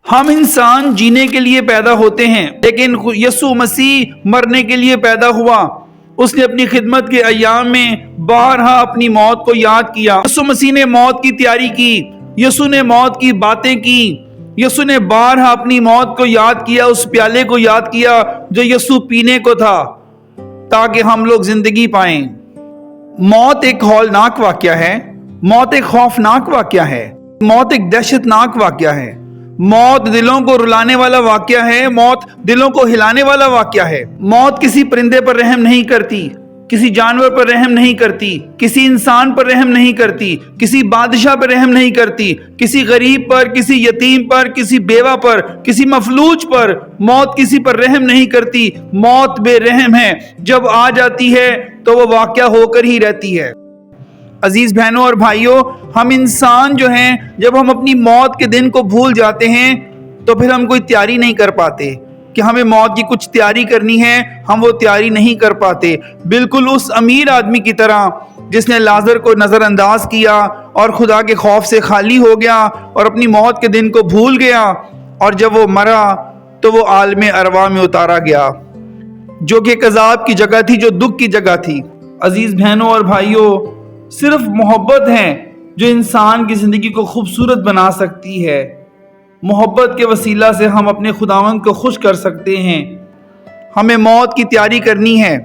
ہم انسان جینے کے لیے پیدا ہوتے ہیں، لیکن یسوع مسیح مرنے کے لیے پیدا ہوا۔ اس نے اپنی خدمت کے ایام میں بارہا اپنی موت کو یاد کیا۔ یسوع مسیح نے موت کی تیاری کی، یسوع نے موت کی باتیں کی، یسوع نے بارہا اپنی موت کو یاد کیا، اس پیالے کو یاد کیا جو یسوع پینے کو تھا تاکہ ہم لوگ زندگی پائیں۔ موت ایک ہولناک واقعہ ہے، موت ایک خوفناک واقعہ ہے، موت ایک دہشت ناک واقعہ ہے، موت دلوں کو رلانے والا واقعہ ہے، موت دلوں کو ہلانے والا واقعہ ہے۔ موت کسی پرندے پر رحم نہیں کرتی، کسی جانور پر رحم نہیں کرتی، کسی انسان پر رحم نہیں کرتی، کسی بادشاہ پر رحم نہیں کرتی، کسی غریب پر، کسی یتیم پر، کسی بیوہ پر، کسی مفلوج پر موت کسی پر رحم نہیں کرتی۔ موت بے رحم ہے، جب آ جاتی ہے تو وہ واقعہ ہو کر ہی رہتی ہے۔ عزیز بہنوں اور بھائیوں، ہم انسان جو ہیں جب ہم اپنی موت کے دن کو بھول جاتے ہیں تو پھر ہم کوئی تیاری نہیں کر پاتے کہ ہمیں موت کی کچھ تیاری کرنی ہے، ہم وہ تیاری نہیں کر پاتے۔ بالکل اس امیر آدمی کی طرح جس نے لازر کو نظر انداز کیا اور خدا کے خوف سے خالی ہو گیا اور اپنی موت کے دن کو بھول گیا، اور جب وہ مرا تو وہ عالم ارواح میں اتارا گیا، جو کہ ایک عذاب کی جگہ تھی، جو دکھ کی جگہ تھی۔ عزیز بہنوں اور بھائیوں، صرف محبت ہے جو انسان کی زندگی کو خوبصورت بنا سکتی ہے۔ محبت کے وسیلہ سے ہم اپنے خداوند کو خوش کر سکتے ہیں۔ ہمیں موت کی تیاری کرنی ہے۔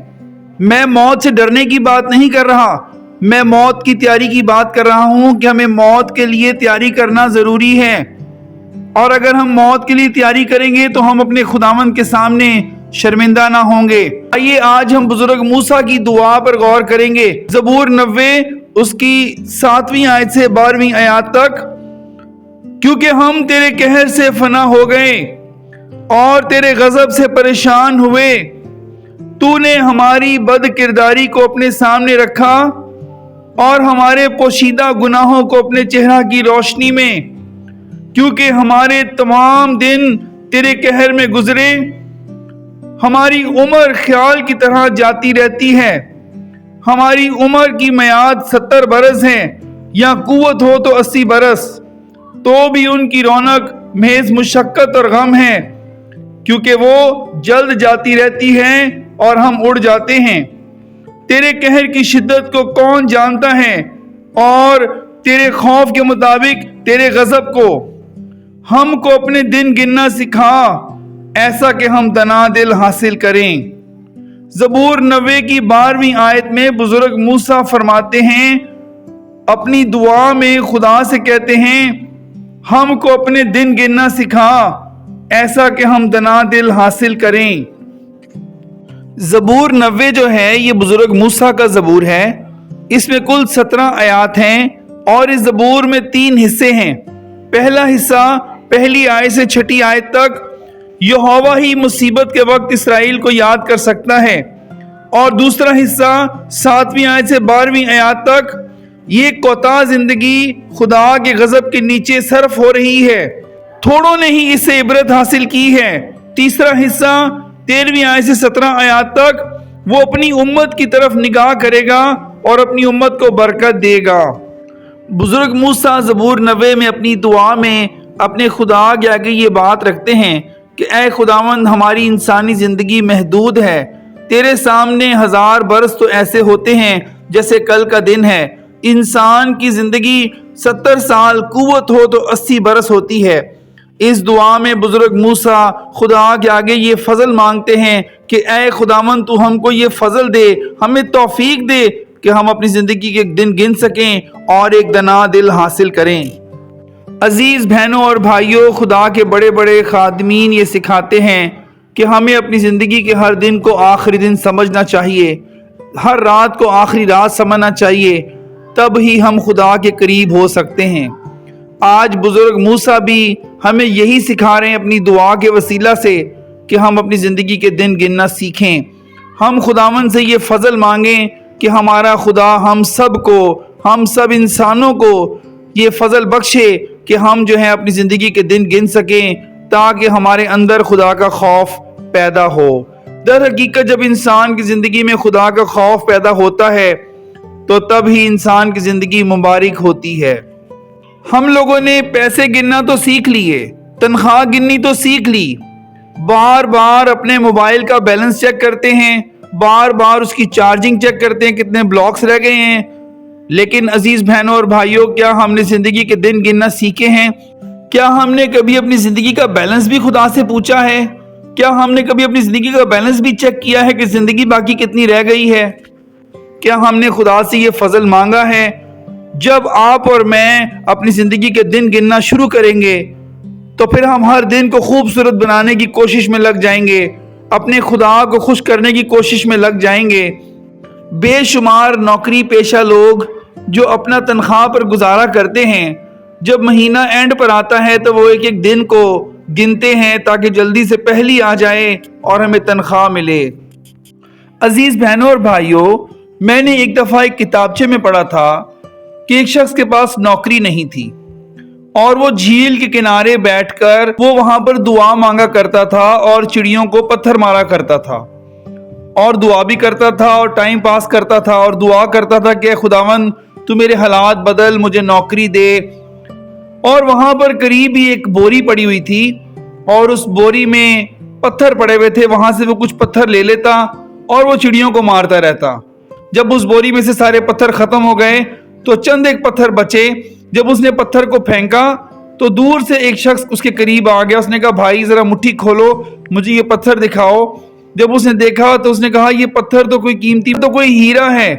میں موت سے ڈرنے کی بات نہیں کر رہا، میں موت کی تیاری کی بات کر رہا ہوں کہ ہمیں موت کے لیے تیاری کرنا ضروری ہے، اور اگر ہم موت کے لیے تیاری کریں گے تو ہم اپنے خداوند کے سامنے شرمندہ نہ ہوں گے۔ آئیے آج ہم بزرگ موسیٰ کی دعا پر غور کریں گے۔ زبور 90 اس کی 7ویں آیت سے 12ویں آیات تک۔ کیونکہ ہم تیرے قہر سے فنا ہو گئے اور تیرے غضب سے پریشان ہوئے، تو نے ہماری بد کرداری کو اپنے سامنے رکھا اور ہمارے پوشیدہ گناہوں کو اپنے چہرہ کی روشنی میں۔ کیونکہ ہمارے تمام دن تیرے قہر میں گزرے، ہماری عمر خیال کی طرح جاتی رہتی ہے۔ ہماری عمر کی میعاد 70 برس ہے، یا قوت ہو تو 80 برس، تو بھی ان کی رونق محض مشقت اور غم ہے، کیونکہ وہ جلد جاتی رہتی ہے اور ہم اڑ جاتے ہیں۔ تیرے قہر کی شدت کو کون جانتا ہے، اور تیرے خوف کے مطابق تیرے غضب کو؟ ہم کو اپنے دن گننا سکھا، ایسا کہ ہم دنا دل حاصل کریں۔ زبور 90 کی 12ویں آیت میں بزرگ موسیٰ فرماتے ہیں، اپنی دعا میں خدا سے کہتے ہیں، ہم کو اپنے دن گننا سکھا، ایسا کہ ہم دنا دل حاصل کریں۔ زبور 90 جو ہے یہ بزرگ موسیٰ کا زبور ہے۔ اس میں کل 17 آیات ہیں، اور اس زبور میں 3 حصے ہیں۔ پہلا حصہ پہلی آیت سے 6 آیت تک یہوہ ہی مصیبت کے وقت اسرائیل کو یاد کر سکتا ہے، اور دوسرا حصہ 7ویں آیت سے 12ویں آیات تک یہ کوتاہ زندگی خدا کے غضب کے نیچے صرف ہو رہی ہے، تھوڑوں نے ہی اس سے عبرت حاصل کی ہے۔ تیسرا حصہ 13ویں آیت سے 17 آیات تک وہ اپنی امت کی طرف نگاہ کرے گا اور اپنی امت کو برکت دے گا۔ بزرگ موسیٰ زبور 90 میں اپنی دعا میں اپنے خدا کے آگے یہ بات رکھتے ہیں کہ اے خداوند، ہماری انسانی زندگی محدود ہے، تیرے سامنے 1000 برس تو ایسے ہوتے ہیں جیسے کل کا دن ہے۔ انسان کی زندگی 70 سال، قوت ہو تو 80 برس ہوتی ہے۔ اس دعا میں بزرگ موسیٰ خدا کے آگے یہ فضل مانگتے ہیں کہ اے خداوند، تو ہم کو یہ فضل دے، ہمیں توفیق دے کہ ہم اپنی زندگی کے دن گن سکیں اور ایک دنا دل حاصل کریں۔ عزیز بہنوں اور بھائیوں، خدا کے بڑے بڑے خادمین یہ سکھاتے ہیں کہ ہمیں اپنی زندگی کے ہر دن کو آخری دن سمجھنا چاہیے، ہر رات کو آخری رات سمجھنا چاہیے، تب ہی ہم خدا کے قریب ہو سکتے ہیں۔ آج بزرگ موسیٰ بھی ہمیں یہی سکھا رہے ہیں اپنی دعا کے وسیلہ سے کہ ہم اپنی زندگی کے دن گننا سیکھیں۔ ہم خداوند سے یہ فضل مانگیں کہ ہمارا خدا ہم سب کو، ہم سب انسانوں کو یہ فضل بخشے کہ ہم جو ہے اپنی زندگی کے دن گن سکیں، تاکہ ہمارے اندر خدا کا خوف پیدا ہو۔ در حقیقت جب انسان کی زندگی میں خدا کا خوف پیدا ہوتا ہے تو تب ہی انسان کی زندگی مبارک ہوتی ہے۔ ہم لوگوں نے پیسے گننا تو سیکھ لیے، تنخواہ گننی تو سیکھ لی، بار بار اپنے موبائل کا بیلنس چیک کرتے ہیں، بار بار اس کی چارجنگ چیک کرتے ہیں کتنے بلاکس رہ گئے ہیں، لیکن عزیز بہنوں اور بھائیوں، کیا ہم نے زندگی کے دن گننا سیکھے ہیں؟ کیا ہم نے کبھی اپنی زندگی کا بیلنس بھی خدا سے پوچھا ہے؟ کیا ہم نے کبھی اپنی زندگی کا بیلنس بھی چیک کیا ہے کہ زندگی باقی کتنی رہ گئی ہے؟ کیا ہم نے خدا سے یہ فضل مانگا ہے؟ جب آپ اور میں اپنی زندگی کے دن گننا شروع کریں گے تو پھر ہم ہر دن کو خوبصورت بنانے کی کوشش میں لگ جائیں گے، اپنے خدا کو خوش کرنے کی کوشش میں لگ جائیں گے۔ بے شمار نوکری پیشہ لوگ جو اپنا تنخواہ پر گزارا کرتے ہیں، جب مہینہ اینڈ پر آتا ہے تو وہ ایک ایک دن کو گنتے ہیں تاکہ جلدی سے پہلی آ جائے اور ہمیں تنخواہ ملے۔ عزیز بہنوں اور بھائیوں، میں نے ایک دفعہ ایک کتابچے میں پڑھا تھا کہ ایک شخص کے پاس نوکری نہیں تھی اور وہ جھیل کے کنارے بیٹھ کر وہ وہاں پر دعا مانگا کرتا تھا اور چڑیوں کو پتھر مارا کرتا تھا اور دعا بھی کرتا تھا اور ٹائم پاس کرتا تھا اور دعا کرتا تھا کہ خداوند تو میرے حالات بدل، مجھے نوکری دے۔ اور وہاں پر قریب ہی ایک بوری پڑی ہوئی تھی اور اس بوری میں پتھر پڑے ہوئے تھے، وہاں سے وہ کچھ پتھر لے لیتا اور وہ چڑیوں کو مارتا رہتا۔ جب اس بوری میں سے سارے پتھر ختم ہو گئے تو چند ایک پتھر بچے۔ جب اس نے پتھر کو پھینکا تو دور سے ایک شخص اس کے قریب آ گیا، اس نے کہا بھائی ذرا مٹھی کھولو، مجھے یہ پتھر دکھاؤ۔ جب اس نے دیکھا تو اس نے کہا یہ پتھر تو کوئی قیمتی، تو کوئی ہیرا ہے،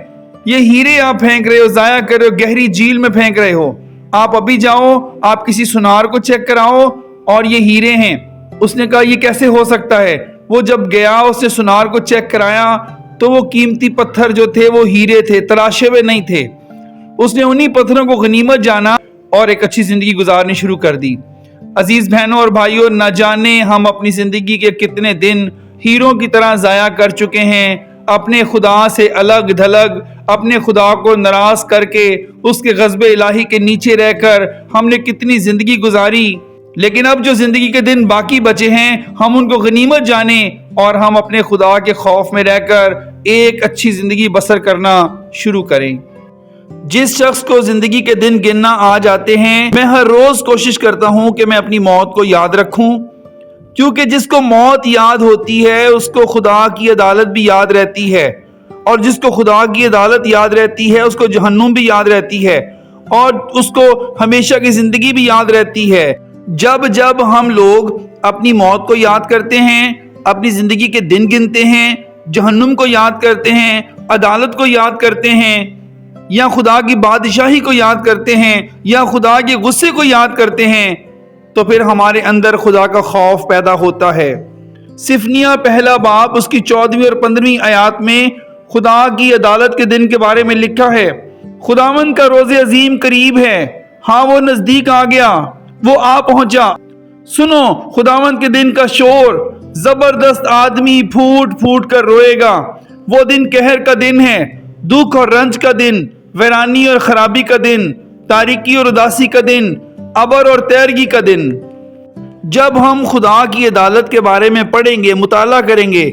یہ ہیرے آپ پھینک رہے ہو، ضائع کر رہے ہو، گہری جھیل میں پھینک رہے ہو، آپ ابھی جاؤ، آپ کسی سنار کو چیک کراؤ اور یہ ہیرے ہیں۔ اس نے کہا یہ کیسے ہو سکتا ہے؟ وہ جب گیا اس نے سنار کو چیک کرایا تو وہ قیمتی پتھر جو تھے وہ ہیرے تھے، تراشے ہوئے نہیں تھے۔ اس نے انہی پتھروں کو غنیمت جانا اور ایک اچھی زندگی گزارنی شروع کر دی۔ عزیز بہنوں اور بھائیوں، نہ جانے ہم اپنی زندگی کے کتنے دن ہیروں کی طرح ضائع کر چکے ہیں، اپنے خدا سے الگ دھلگ، اپنے خدا کو ناراض کر کے، اس کے غضب الہی کے نیچے رہ کر ہم نے کتنی زندگی گزاری۔ لیکن اب جو زندگی کے دن باقی بچے ہیں ہم ان کو غنیمت جانیں اور ہم اپنے خدا کے خوف میں رہ کر ایک اچھی زندگی بسر کرنا شروع کریں۔ جس شخص کو زندگی کے دن گننا آ جاتے ہیں، میں ہر روز کوشش کرتا ہوں کہ میں اپنی موت کو یاد رکھوں، کیونکہ جس کو موت یاد ہوتی ہے اس کو خدا کی عدالت بھی یاد رہتی ہے، اور جس کو خدا کی عدالت یاد رہتی ہے اس کو جہنم بھی یاد رہتی ہے، اور اس کو ہمیشہ کی زندگی بھی یاد رہتی ہے۔ جب جب ہم لوگ اپنی موت کو یاد کرتے ہیں، اپنی زندگی کے دن گنتے ہیں، جہنم کو یاد کرتے ہیں، عدالت کو یاد کرتے ہیں، یا خدا کی بادشاہی کو یاد کرتے ہیں، یا خدا کے غصے کو یاد کرتے ہیں، تو پھر ہمارے اندر خدا کا خوف پیدا ہوتا ہے۔ صفنیہ پہلا باب اس کی 14ویں اور 15ویں آیات میں خدا کی عدالت کے دن کے بارے میں لکھا ہے، خداوند کا روز عظیم قریب ہے، ہاں وہ نزدیک آ گیا، وہ آ پہنچا۔ سنو خداوند کے دن کا شور، زبردست آدمی پھوٹ پھوٹ کر روئے گا۔ وہ دن قہر کا دن ہے، دکھ اور رنج کا دن، ویرانی اور خرابی کا دن، تاریکی اور اداسی کا دن، ابر اور تیرگی کا دن۔ جب ہم خدا کی عدالت کے بارے میں پڑھیں گے، مطالعہ کریں گے،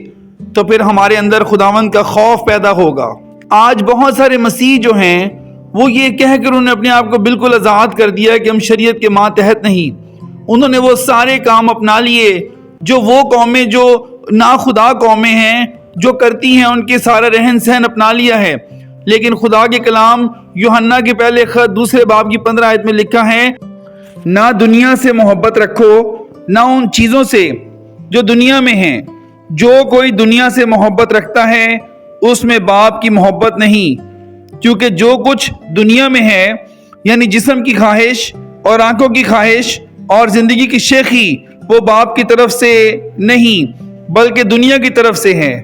تو پھر ہمارے اندر خداوند کا خوف پیدا ہوگا۔ آج بہت سارے مسیح جو ہیں وہ یہ کہہ کر انہوں نے اپنے آپ کو بالکل آزاد کر دیا کہ ہم شریعت کے ماتحت نہیں۔ انہوں نے وہ سارے کام اپنا لیے جو وہ قومیں جو ناخدا قومیں ہیں جو کرتی ہیں، ان کے سارا رہن سہن اپنا لیا ہے۔ لیکن خدا کے کلام یوحنا کے پہلے خط 2 باب کی 15 آیت میں لکھا ہے، نہ دنیا سے محبت رکھو، نہ ان چیزوں سے جو دنیا میں ہیں۔ جو کوئی دنیا سے محبت رکھتا ہے اس میں باپ کی محبت نہیں، کیونکہ جو کچھ دنیا میں ہے، یعنی جسم کی خواہش اور آنکھوں کی خواہش اور زندگی کی شیخی، وہ باپ کی طرف سے نہیں بلکہ دنیا کی طرف سے ہے۔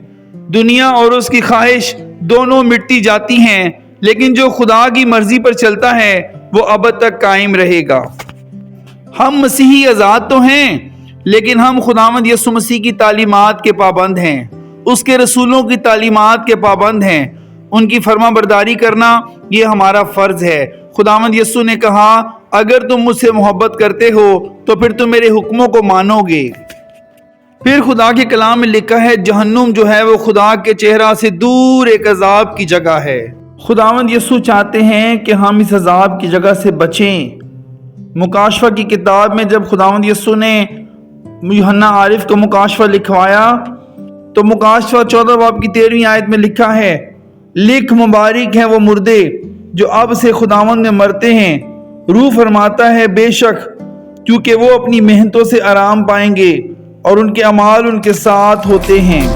دنیا اور اس کی خواہش دونوں مٹتی جاتی ہیں، لیکن جو خدا کی مرضی پر چلتا ہے وہ ابد تک قائم رہے گا۔ ہم مسیحی آزاد تو ہیں، لیکن ہم خداوند یسوع مسیح کی تعلیمات کے پابند ہیں، اس کے رسولوں کی تعلیمات کے پابند ہیں۔ ان کی فرما برداری کرنا یہ ہمارا فرض ہے۔ خداوند یسوع نے کہا، اگر تم مجھ سے محبت کرتے ہو تو پھر تم میرے حکموں کو مانو گے۔ پھر خدا کے کلام میں لکھا ہے، جہنم جو ہے وہ خدا کے چہرہ سے دور ایک عذاب کی جگہ ہے۔ خداوند یسوع چاہتے ہیں کہ ہم اس عذاب کی جگہ سے بچیں، مکاشفہ کی کتاب میں جب خداوند یسوع نے یوحنا عارف کو مکاشفہ لکھوایا تو مکاشفہ 14 باب کی 13ویں آیت میں لکھا ہے، لکھ مبارک ہیں وہ مردے جو اب سے خداوند میں مرتے ہیں۔ روح فرماتا ہے بے شک، کیونکہ وہ اپنی محنتوں سے آرام پائیں گے اور ان کے اعمال ان کے ساتھ ہوتے ہیں۔